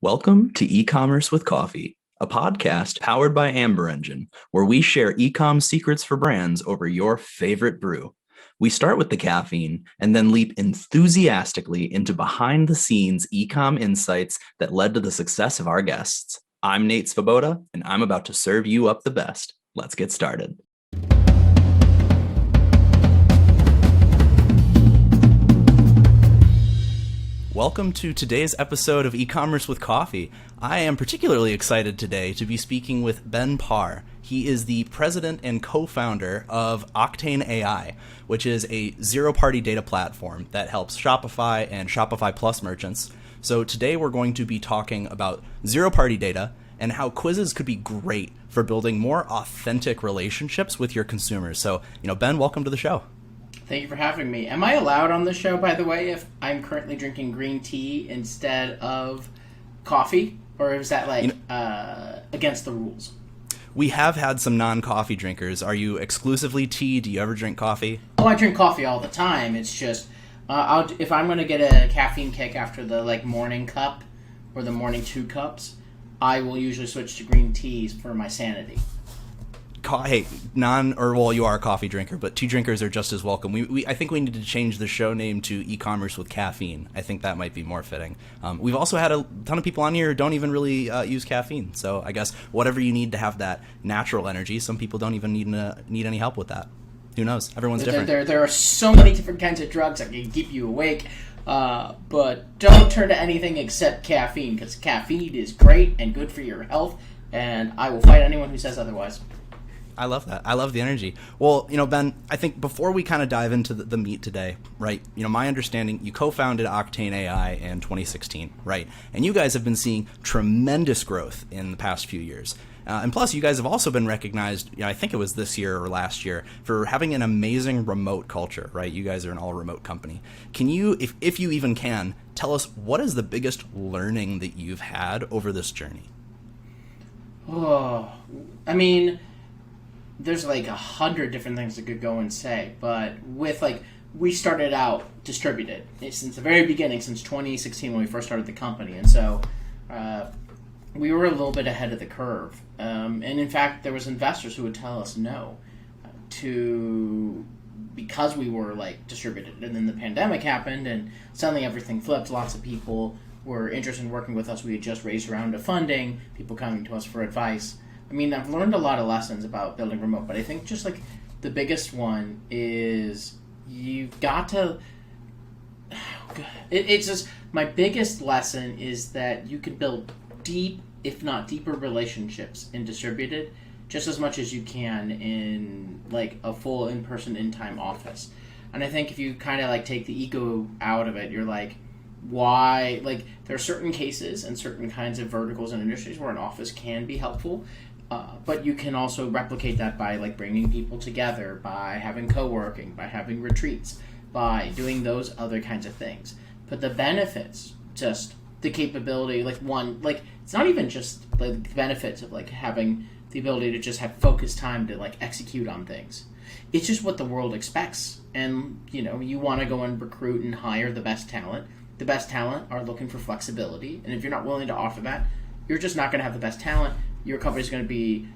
Welcome to E-commerce with Coffee, a podcast powered by Amber Engine, where we share e-com secrets for brands over your favorite brew. We start with the caffeine and then leap enthusiastically into behind-the-scenes e-com insights that led to the success of our guests. I'm Nate Svoboda, and I'm about to serve you up the best. Let's get started. Welcome to today's episode of E-commerce with Coffee. I am particularly excited today to be speaking with Ben Parr. He is the president and co-founder of Octane AI, which is a zero-party data platform that helps Shopify and Shopify Plus merchants. So today we're going to be talking about zero-party data and how quizzes could be great for building more authentic relationships with your consumers. So, Ben, welcome to the show. Thank you for having me. Am I allowed on the show, by the way, if I'm currently drinking green tea instead of coffee? Or is that, against the rules? We have had some non-coffee drinkers. Are you exclusively tea? Do you ever drink coffee? Oh, I drink coffee all the time. It's just, if I'm going to get a caffeine kick after the, morning cup or the morning 2 cups, I will usually switch to green teas for my sanity. Hey, you are a coffee drinker, but tea drinkers are just as welcome. I think we need to change the show name to E-commerce with Caffeine. I think that might be more fitting. We've also had a ton of people on here who don't even really use caffeine. So I guess whatever you need to have that natural energy, some people don't even need any help with that. Who knows? Everyone's different. There are so many different kinds of drugs that can keep you awake. But don't turn to anything except caffeine, because caffeine is great and good for your health. And I will fight anyone who says otherwise. I love that. I love the energy. Well, Ben, I think before we kind of dive into the meat today, right, my understanding, you co-founded Octane AI in 2016, right? And you guys have been seeing tremendous growth in the past few years. And plus, you guys have also been recognized, I think it was this year or last year, for having an amazing remote culture, right? You guys are an all-remote company. Can you, if you even can, tell us what is the biggest learning that you've had over this journey? Oh, there's 100 different things I could go and say, but with we started out distributed since the very beginning, since 2016 when we first started the company, and so we were a little bit ahead of the curve. And in fact, there was investors who would tell us no because we were distributed, and then the pandemic happened, and suddenly everything flipped. Lots of people were interested in working with us. We had just raised a round of funding, people coming to us for advice. I've learned a lot of lessons about building remote, but I think just the biggest one is you've got to. It's just my biggest lesson is that you can build deep, if not deeper, relationships in distributed just as much as you can in a full in-person, in-time office. And I think if you kind of take the ego out of it, you're why there are certain cases and certain kinds of verticals and industries where an office can be helpful. But you can also replicate that by bringing people together, by having co-working, by having retreats, by doing those other kinds of things. But the benefits, just the capability, it's not even just the benefits of having the ability to just have focused time to execute on things. It's just what the world expects. And, you want to go and recruit and hire the best talent. The best talent are looking for flexibility. And if you're not willing to offer that, you're just not going to have the best talent. Your company's going to be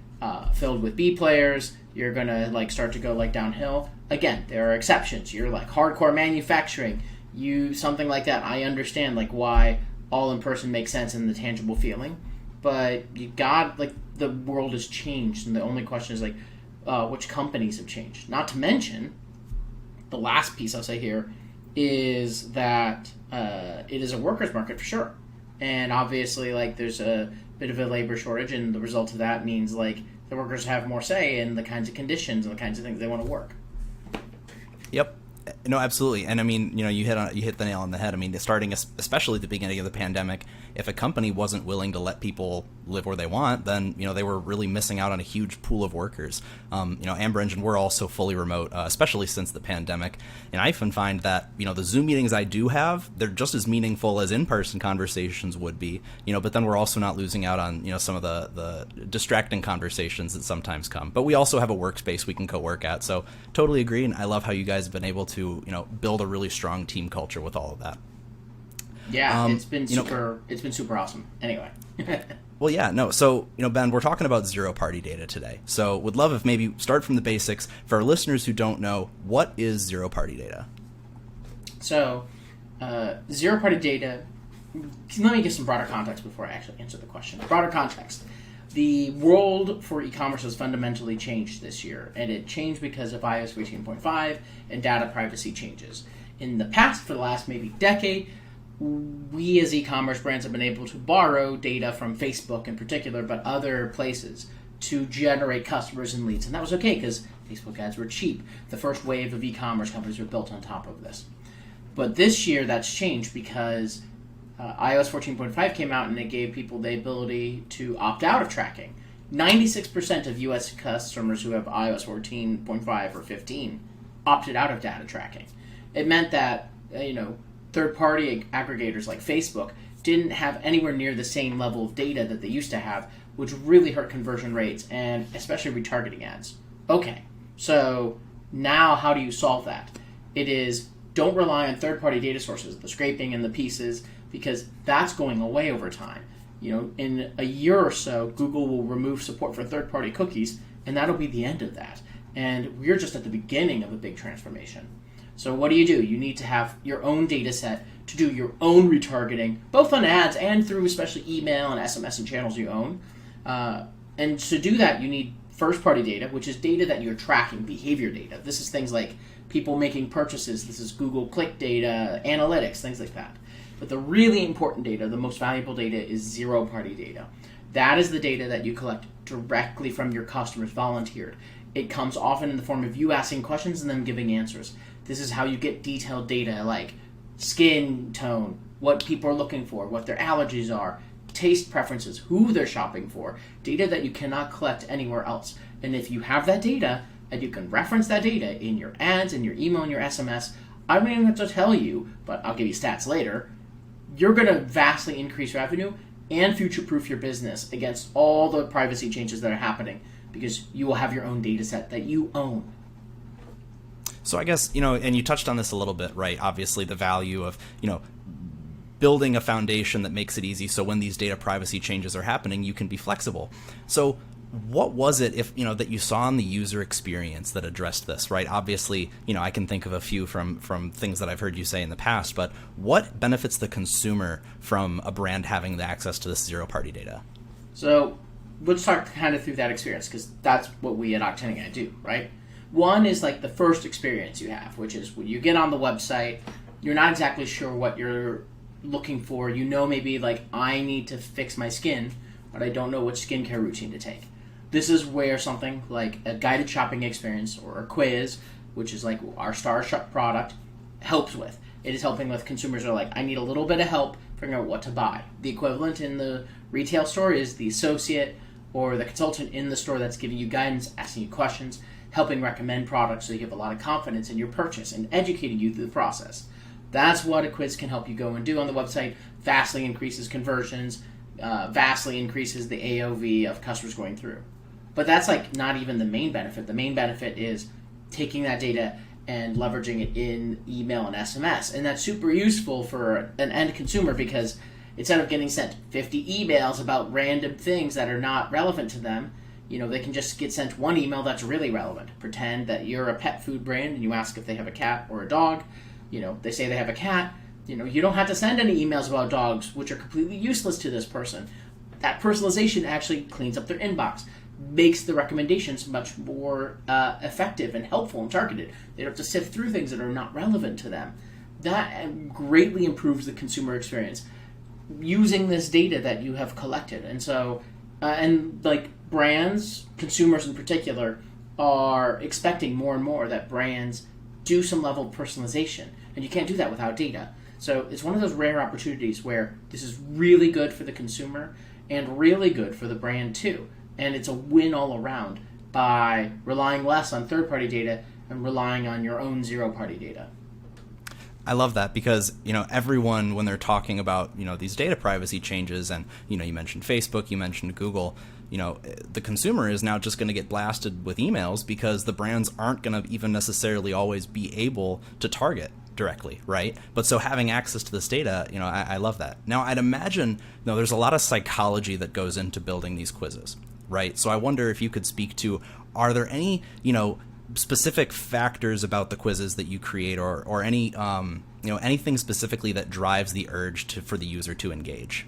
filled with B players. You're going to start to go downhill. Again, there are exceptions. You're hardcore manufacturing. Something like that. I understand why all in person makes sense in the tangible feeling, but you got the world has changed, and the only question is which companies have changed. Not to mention, the last piece I'll say here is that it is a workers' market for sure, and obviously there's a bit of a labor shortage, and the result of that means the workers have more say in the kinds of conditions and the kinds of things they want to work. Yep. No, absolutely. And you hit the nail on the head. Starting especially at the beginning of the pandemic, if a company wasn't willing to let people live where they want, then they were really missing out on a huge pool of workers. Amber Engine, we're also fully remote, especially since the pandemic. And I often find that the Zoom meetings I do have, they're just as meaningful as in-person conversations would be. But then we're also not losing out on some of the distracting conversations that sometimes come. But we also have a workspace we can co-work at. So totally agree, and I love how you guys have been able to build a really strong team culture with all of that. Yeah, it's been you know, super. It's been super awesome. Anyway. Well, yeah, no. So, Ben, we're talking about zero-party data today. So, would love if maybe start from the basics for our listeners who don't know, what is zero-party data? So, zero-party data. Let me give some broader context before I actually answer the question. Broader context. The world for e-commerce has fundamentally changed this year, and it changed because of iOS 14.5 and data privacy changes. In the past, for the last maybe decade, we as e-commerce brands have been able to borrow data from Facebook in particular, but other places, to generate customers and leads. And that was okay because Facebook ads were cheap. The first wave of e-commerce companies were built on top of this. But this year that's changed because iOS 14.5 came out and it gave people the ability to opt out of tracking. 96% of US customers who have iOS 14.5 or 15 opted out of data tracking. It meant that, third-party aggregators like Facebook didn't have anywhere near the same level of data that they used to have, which really hurt conversion rates and especially retargeting ads. Okay, so now how do you solve that? It is, don't rely on third-party data sources, the scraping and the pieces, because that's going away over time. In a year or so, Google will remove support for third-party cookies, and that'll be the end of that. And we're just at the beginning of a big transformation. So what do? You need to have your own data set to do your own retargeting, both on ads and through especially email and SMS and channels you own. And to do that, you need first-party data, which is data that you're tracking, behavior data. This is things like people making purchases. This is Google Click data, analytics, things like that. But the really important data, the most valuable data, is zero-party data. That is the data that you collect directly from your customers volunteered. It comes often in the form of you asking questions and them giving answers. This is how you get detailed data like skin tone, what people are looking for, what their allergies are, taste preferences, who they're shopping for, data that you cannot collect anywhere else. And if you have that data, and you can reference that data in your ads, in your email, in your SMS, I don't even have to tell you, but I'll give you stats later, you're going to vastly increase revenue and future-proof your business against all the privacy changes that are happening because you will have your own data set that you own. So I guess, and you touched on this a little bit, right? Obviously, the value of, building a foundation that makes it easy so when these data privacy changes are happening, you can be flexible. So what was it that you saw in the user experience that addressed this, right? Obviously, I can think of a few from things that I've heard you say in the past, but what benefits the consumer from a brand having the access to this zero-party data? So let's talk kind of through that experience because that's what we at Octane do, right? One is like the first experience you have, which is when you get on the website, you're not exactly sure what you're looking for. Maybe like, I need to fix my skin, but I don't know which skincare routine to take. This is where something like a guided shopping experience or a quiz, which is like our Star Shop product, helps with. It is helping with consumers who are like, I need a little bit of help figuring out what to buy. The equivalent in the retail store is the associate or the consultant in the store that's giving you guidance, asking you questions, helping recommend products so you have a lot of confidence in your purchase and educating you through the process. That's what a quiz can help you go and do on the website. Vastly increases conversions, vastly increases the AOV of customers going through. But that's like not even the main benefit. The main benefit is taking that data and leveraging it in email and SMS. And that's super useful for an end consumer because instead of getting sent 50 emails about random things that are not relevant to them, they can just get sent one email that's really relevant. Pretend that you're a pet food brand and you ask if they have a cat or a dog. They say they have a cat. You don't have to send any emails about dogs, which are completely useless to this person. That personalization actually cleans up their inbox, makes the recommendations much more effective and helpful and targeted. They don't have to sift through things that are not relevant to them. That greatly improves the consumer experience using this data that you have collected. And so, brands, consumers in particular, are expecting more and more that brands do some level of personalization. And you can't do that without data. So it's one of those rare opportunities where this is really good for the consumer and really good for the brand too. And it's a win all around by relying less on third-party data and relying on your own zero-party data. I love that because, everyone, when they're talking about, these data privacy changes and, you mentioned Facebook, you mentioned Google, the consumer is now just going to get blasted with emails because the brands aren't going to even necessarily always be able to target directly, right? But so having access to this data, I love that. Now, I'd imagine, there's a lot of psychology that goes into building these quizzes, right? So I wonder if you could speak to, are there any, specific factors about the quizzes that you create, or any, anything specifically that drives the urge for the user to engage?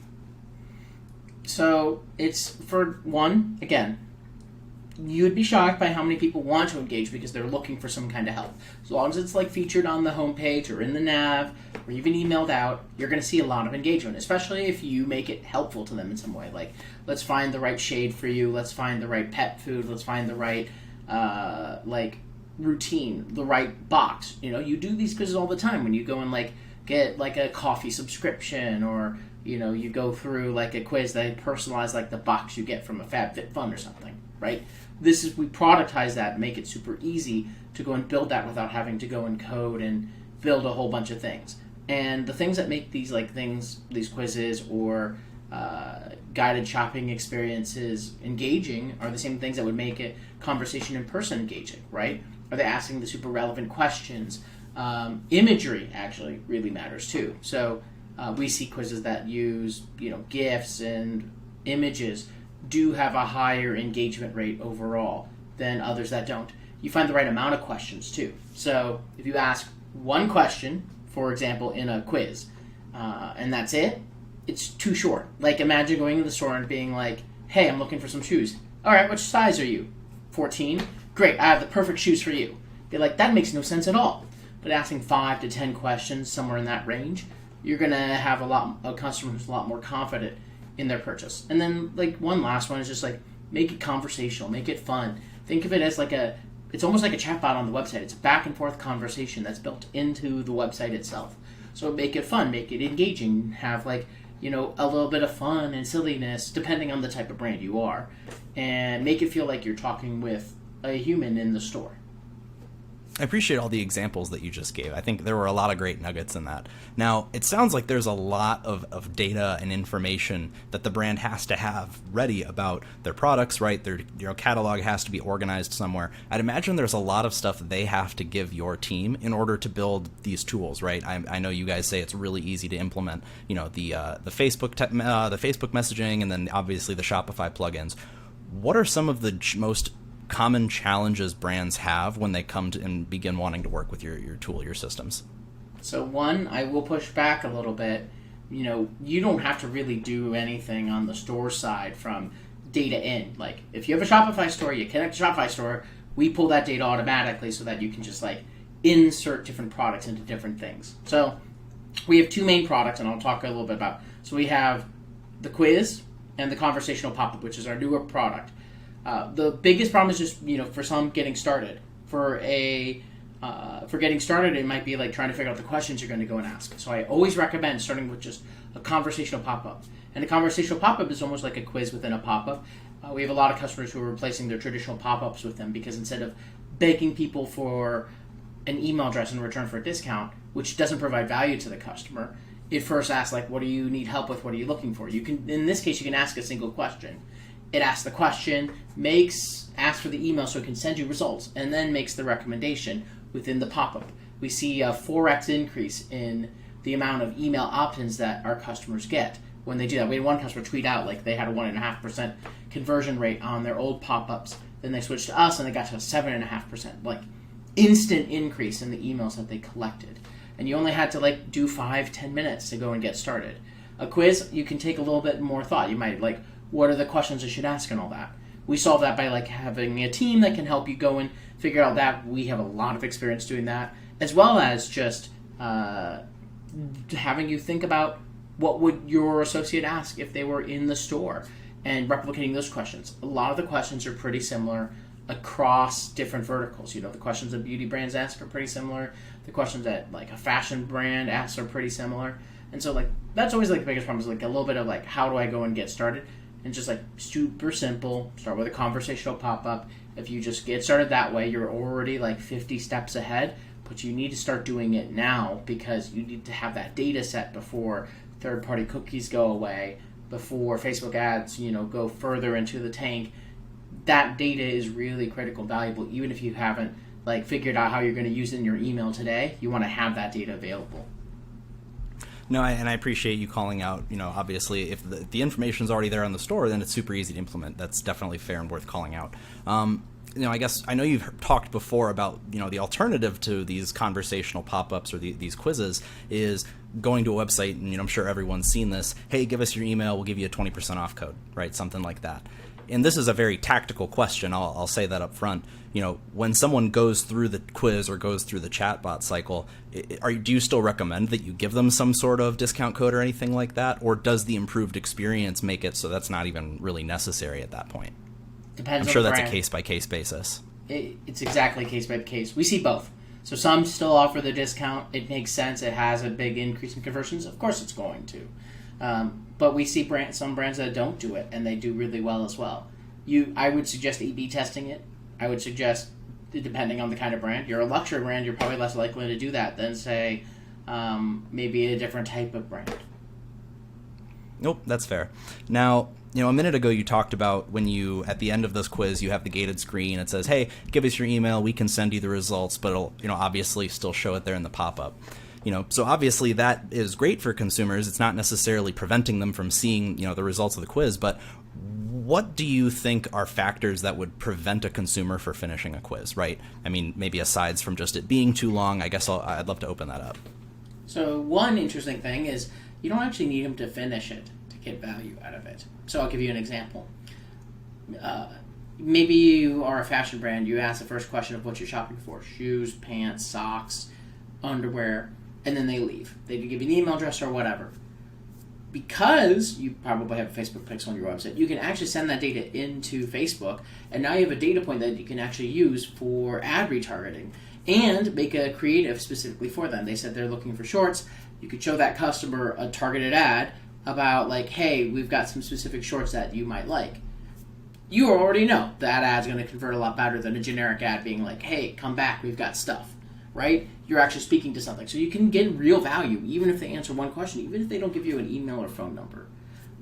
So it's, for one, again, you'd be shocked by how many people want to engage because they're looking for some kind of help. As long as it's like featured on the homepage or in the nav or even emailed out, you're going to see a lot of engagement, especially if you make it helpful to them in some way. Like, let's find the right shade for you. Let's find the right pet food. Let's find the right, routine, the right box. You do these quizzes all the time when you go and get a coffee subscription, or you go through a quiz that personalize the box you get from a FabFitFun or something, right? We productize that, make it super easy to go and build that without having to go and code and build a whole bunch of things. And the things that make these these quizzes or guided shopping experiences engaging are the same things that would make a conversation in person engaging, right? Are they asking the super relevant questions? Imagery actually really matters too. So we see quizzes that use GIFs and images do have a higher engagement rate overall than others that don't. You find the right amount of questions too. So if you ask one question, for example, in a quiz, and that's it, it's too short. Imagine going to the store and being like, hey, I'm looking for some shoes. All right, which size are you? 14? Great, I have the perfect shoes for you. Be like, that makes no sense at all. But asking 5 to 10 questions, somewhere in that range, you're going to have a customer who's a lot more confident in their purchase. And then one last one is just make it conversational, make it fun. Think of it as it's almost like a chatbot on the website. It's a back and forth conversation that's built into the website itself. So make it fun, make it engaging, have a little bit of fun and silliness depending on the type of brand you are, and make it feel like you're talking with a human in the store. I appreciate all the examples that you just gave. I think there were a lot of great nuggets in that. Now, it sounds like there's a lot of data and information that the brand has to have ready about their products, right? Their catalog has to be organized somewhere. I'd imagine there's a lot of stuff they have to give your team in order to build these tools, right? I know you guys say it's really easy to implement, the Facebook the Facebook messaging, and then obviously the Shopify plugins. What are some of the most common challenges brands have when they come to and begin wanting to work with your tool, your systems? So one, I will push back a little bit. You don't have to really do anything on the store side from data in. If you have a Shopify store, you connect to Shopify store, we pull that data automatically so that you can just insert different products into different things. So we have two main products, and I'll talk a little bit about. So we have the quiz and the conversational pop-up, which is our newer product. The biggest problem is just, for some getting started. For getting started, it might be trying to figure out the questions you're going to go and ask. So I always recommend starting with just a conversational pop-up. And a conversational pop-up is almost like a quiz within a pop-up. We have a lot of customers who are replacing their traditional pop-ups with them because instead of begging people for an email address in return for a discount, which doesn't provide value to the customer, it first asks, what do you need help with? What are you looking for? You can, in this case, you can ask a single question. It asks the question, asks for the email so it can send you results, and then makes the recommendation within the pop-up. We see a 4x increase in the amount of email opt-ins that our customers get when they do that. We had one customer tweet out they had a 1.5% conversion rate on their old pop-ups. Then they switched to us and they got to a 7.5%, instant increase in the emails that they collected. And you only had to do 5-10 minutes to go and get started. A quiz, you can take a little bit more thought. You might what are the questions I should ask and all that. We solve that by having a team that can help you go and figure out that. We have a lot of experience doing that, as well as just having you think about what would your associate ask if they were in the store and replicating those questions. A lot of the questions are pretty similar across different verticals. The questions that beauty brands ask are pretty similar. The questions that a fashion brand asks are pretty similar. And so that's always the biggest problem is a little bit of how do I go and get started? And just super simple, start with a conversational pop-up. If you just get started that way, you're already 50 steps ahead, but you need to start doing it now because you need to have that data set before third-party cookies go away, before Facebook ads, go further into the tank. That data is really critical, valuable, even if you haven't like figured out how you're going to use it in your email today, you want to have that data available. No, and I appreciate you calling out, obviously if the information's already there on the store, then it's super easy to implement. That's definitely fair and worth calling out. I guess I know you've talked before about, the alternative to these conversational pop-ups or these quizzes is going to a website, and I'm sure everyone's seen this. Hey, give us your email, we'll give you a 20% off code, right? Something like that. And this is a very tactical question. I'll say that up front. When someone goes through the quiz or goes through the chatbot cycle, do you still recommend that you give them some sort of discount code or anything like that? Or does the improved experience make it so that's not even really necessary at that point? Depends. I'm sure on the that's brand. a case-by-case basis. It's exactly case by case. We see both. So some still offer the discount. It makes sense. It has a big increase in conversions. Of course it's going to. But we see some brands that don't do it, and they do really well as well. I would suggest A/B testing it. I would suggest, depending on the kind of brand, you're a luxury brand, you're probably less likely to do that than, say, maybe a different type of brand. Nope, that's fair. Now, a minute ago you talked about when you, at the end of this quiz, you have the gated screen. It says, hey, give us your email, we can send you the results, but it'll, obviously still show it there in the pop-up. So obviously that is great for consumers. It's not necessarily preventing them from seeing, the results of the quiz, but what do you think are factors that would prevent a consumer from finishing a quiz, right? I mean, maybe aside from just it being too long, I guess I'd love to open that up. So one interesting thing is you don't actually need them to finish it to get value out of it. So I'll give you an example. Maybe you are a fashion brand. You ask the first question of what you're shopping for: shoes, pants, socks, underwear, and then they leave. They could give you an email address or whatever. Because you probably have a Facebook pixel on your website, you can actually send that data into Facebook, and now you have a data point that you can actually use for ad retargeting and make a creative specifically for them. They said they're looking for shorts. You could show that customer a targeted ad about, like, hey, we've got some specific shorts that you might like. You already know that ad's going to convert a lot better than a generic ad being like, hey, come back, we've got stuff, right? You're actually speaking to something. So you can get real value, even if they answer one question, even if they don't give you an email or phone number.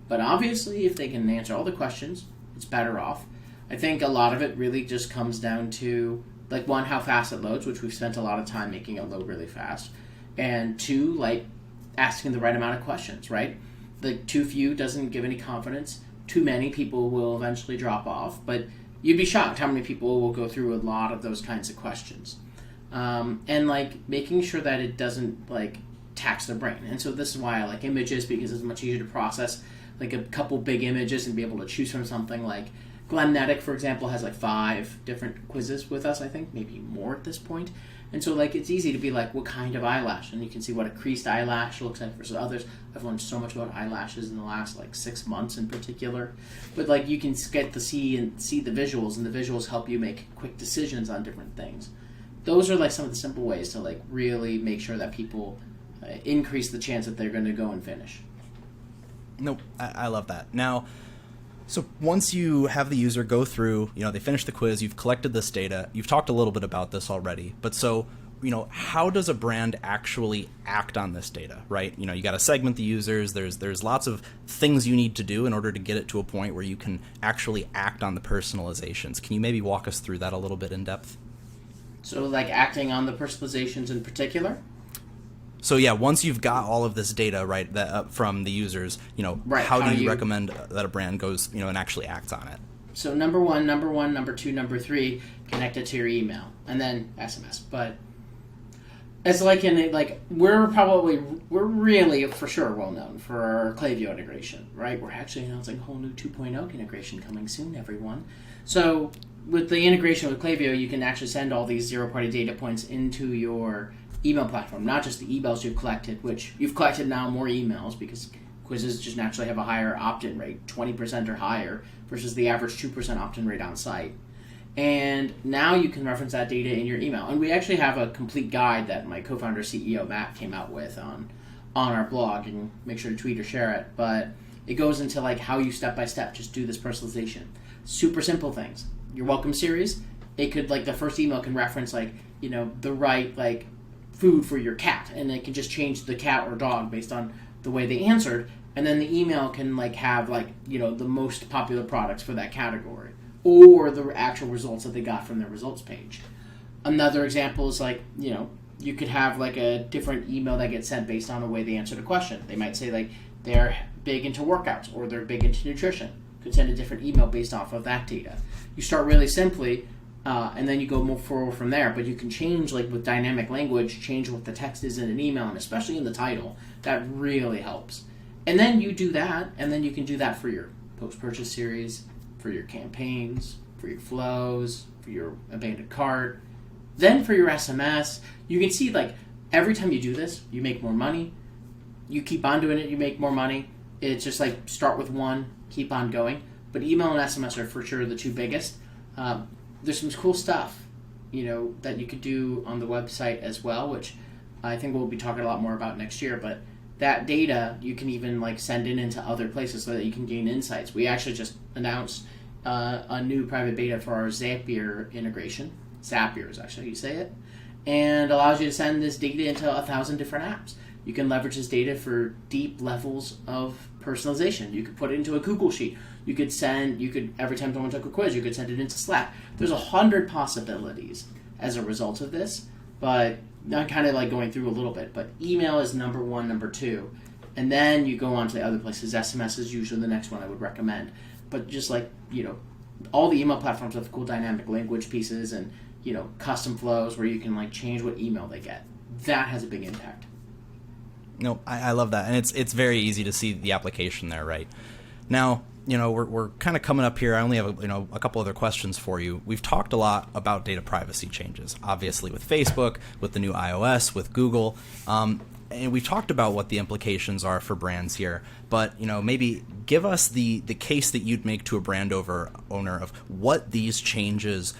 But obviously, if they can answer all the questions, it's better off. I think a lot of it really just comes down to, like, one, how fast it loads, which we've spent a lot of time making it load really fast. And two, like, asking the right amount of questions, right? Like, too few doesn't give any confidence. Too many people will eventually drop off. But you'd be shocked how many people will go through a lot of those kinds of questions. And, like, making sure that it doesn't, like, tax their brain. And so this is why I like images, because it's much easier to process, like, a couple big images and be able to choose from something. Like Glennetic, for example, has, like, 5 different quizzes with us, I think, maybe more at this point. And so, like, it's easy to be like, what kind of eyelash? And you can see what a creased eyelash looks like versus others. I've learned so much about eyelashes in the last, like, 6 months in particular. But, like, you can get to see the visuals, and the visuals help you make quick decisions on different things. Those are, like, some of the simple ways to, like, really make sure that people increase the chance that they're going to go and finish. Nope, I love that. Now, so once you have the user go through, they finish the quiz, you've collected this data, you've talked a little bit about this already, but so, how does a brand actually act on this data, right? You got to segment the users, there's lots of things you need to do in order to get it to a point where you can actually act on the personalizations. Can you maybe walk us through that a little bit in depth? So, like, acting on the personalizations in particular? So yeah, once you've got all of this data, right, from the users, Right, how do you recommend that a brand goes, and actually acts on it? So number one, number two, number 3, connect it to your email, and then SMS. But it's like we're really for sure well known for our Klaviyo integration, right? We're actually announcing a whole new 2.0 integration coming soon, everyone. So with the integration with Klaviyo, you can actually send all these zero-party data points into your email platform, not just the emails you've collected, which you've collected now more emails because quizzes just naturally have a higher opt-in rate, 20% or higher, versus the average 2% opt-in rate on site. And now you can reference that data in your email. And we actually have a complete guide that my co-founder, CEO, Matt, came out with on our blog, and make sure to tweet or share it. But it goes into, like, how you step-by-step just do this personalization. Super simple things. Your welcome series, it could, like, the first email can reference, like, the right, like, food for your cat, and it can just change the cat or dog based on the way they answered, and then the email can, like, have, like, the most popular products for that category, or the actual results that they got from their results page. Another example is like, you could have like a different email that gets sent based on the way they answered a question. They might say like they're big into workouts or they're big into nutrition. Could send a different email based off of that data. You start really simply, and then you go move forward from there. But you can change, like with dynamic language, change what the text is in an email, and especially in the title. That really helps. And then you do that, and then you can do that for your post-purchase series, for your campaigns, for your flows, for your abandoned cart. Then for your SMS, you can see like every time you do this, you make more money. You keep on doing it, you make more money. It's just like start with one, keep on going. But email and SMS are for sure the two biggest. There's some cool stuff, that you could do on the website as well, which I think we'll be talking a lot more about next year. But that data you can even like send into other places so that you can gain insights. We actually just announced a new private beta for our Zapier integration. Zapier is actually how you say it, and allows you to send this data into 1,000 different apps. You can leverage this data for deep levels of personalization. You could put it into a Google Sheet. You could every time someone took a quiz, you could send it into Slack. There's 100 possibilities as a result of this, but I'm kind of like going through a little bit. But email is number one, number two, and then you go on to the other places. SMS is usually the next one I would recommend. But just like, all the email platforms have cool dynamic language pieces and, custom flows where you can like change what email they get. That has a big impact. No, I love that, and it's very easy to see the application there, right? Now, we're kind of coming up here. I only have a couple other questions for you. We've talked a lot about data privacy changes, obviously with Facebook, with the new iOS, with Google, and we've talked about what the implications are for brands here. But maybe give us the case that you'd make to a brand owner of what these changes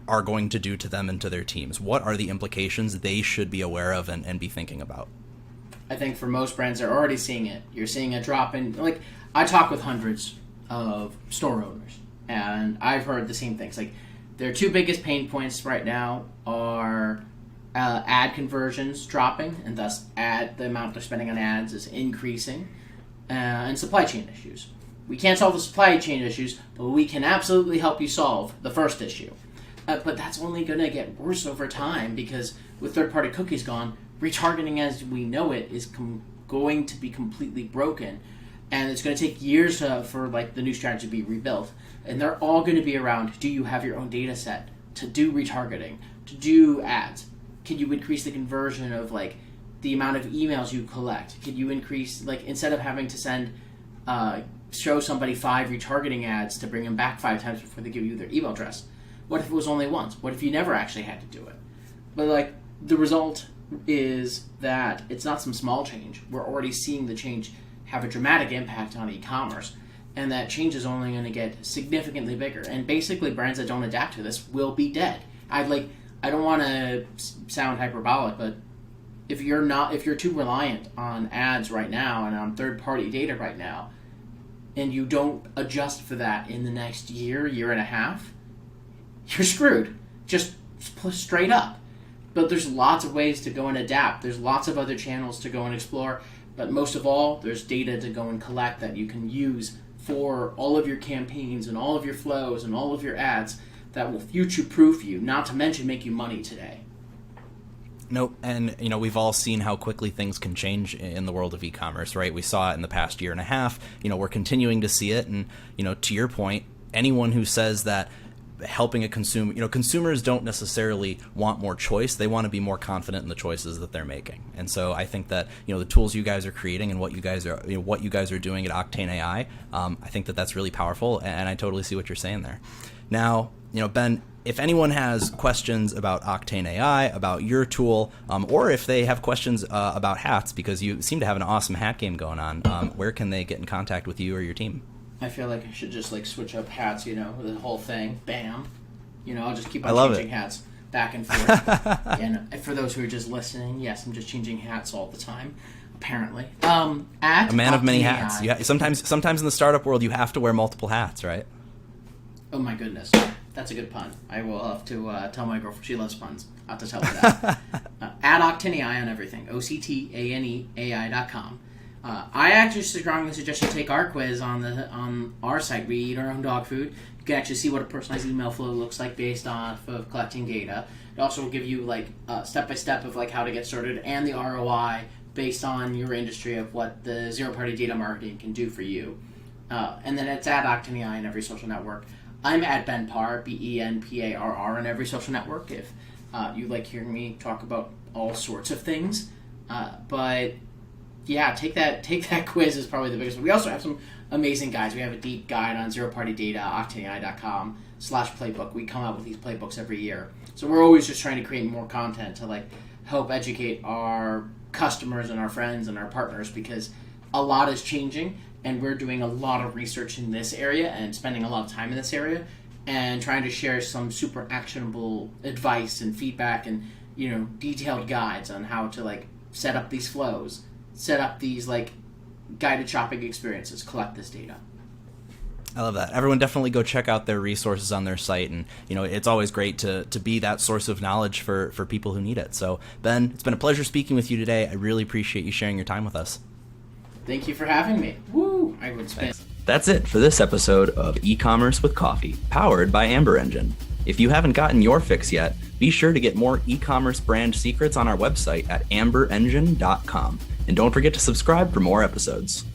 are going to do to them and to their teams. What are the implications they should be aware of and be thinking about? I think for most brands, they're already seeing it. You're seeing a drop in, like, I talk with hundreds of store owners, and I've heard the same things. Like, their two biggest pain points right now are ad conversions dropping, and thus the amount they're spending on ads is increasing, and supply chain issues. We can't solve the supply chain issues, but we can absolutely help you solve the first issue. But that's only going to get worse over time because with third-party cookies gone, retargeting as we know it is going to be completely broken, and it's going to take years for like the new strategy to be rebuilt. And they're all going to be around: do you have your own data set to do retargeting, to do ads? Can you increase the conversion of like the amount of emails you collect? Can you increase, like, instead of having to send show somebody 5 retargeting ads to bring them back 5 times before they give you their email address? What if it was only once? What if you never actually had to do it? But like the result is that it's not some small change. We're already seeing the change have a dramatic impact on e-commerce, and that change is only going to get significantly bigger. And basically, brands that don't adapt to this will be dead. I don't want to sound hyperbolic, but if you're too reliant on ads right now and on third-party data right now, and you don't adjust for that in the next year and a half, you're screwed. Just straight up. But there's lots of ways to go and adapt. There's lots of other channels to go and explore. But most of all, there's data to go and collect that you can use for all of your campaigns and all of your flows and all of your ads that will future-proof you, not to mention make you money today. Nope. And, we've all seen how quickly things can change in the world of e-commerce, right? We saw it in the past year and a half. We're continuing to see it. And, to your point, anyone who says that helping a consumer, consumers don't necessarily want more choice. They want to be more confident in the choices that they're making. And so I think that, the tools you guys are creating and what you guys are doing at Octane AI, I think that that's really powerful. And I totally see what you're saying there. Now, Ben, if anyone has questions about Octane AI, about your tool, or if they have questions about hats, because you seem to have an awesome hat game going on, where can they get in contact with you or your team? I feel like I should just switch up hats, the whole thing. Bam. I'll just keep on changing hats back and forth. And for those who are just listening, yes, I'm just changing hats all the time, apparently. At a man of many AI. hats. Sometimes in the startup world, you have to wear multiple hats, right? Oh my goodness. That's a good pun. I will have to tell my girlfriend. She loves puns. I'll have to tell her that. At Octane AI on everything. OCTANEAI.com. I actually strongly suggest you take our quiz on our site. We eat our own dog food. You can actually see what a personalized email flow looks like based off of collecting data. It also will give you like step by step of like how to get started and the ROI based on your industry of what the zero party data marketing can do for you. And then it's at Octane in every social network. I'm at Ben Parr, BenParr on every social network. If you like hearing me talk about all sorts of things, but yeah, take that quiz is probably the biggest one. We also have some amazing guides. We have a deep guide on zero party data, octaneai.com/playbook. We come out with these playbooks every year. So we're always just trying to create more content to like help educate our customers and our friends and our partners, because a lot is changing and we're doing a lot of research in this area and spending a lot of time in this area and trying to share some super actionable advice and feedback and detailed guides on how to like set up these flows, set up these like guided shopping experiences, collect this data. I love that. Everyone definitely go check out their resources on their site. And, it's always great to be that source of knowledge for people who need it. So, Ben, it's been a pleasure speaking with you today. I really appreciate you sharing your time with us. Thank you for having me. Woo! I would spin. That's it for this episode of E-Commerce with Coffee, powered by Amber Engine. If you haven't gotten your fix yet, be sure to get more e-commerce brand secrets on our website at amberengine.com. And don't forget to subscribe for more episodes.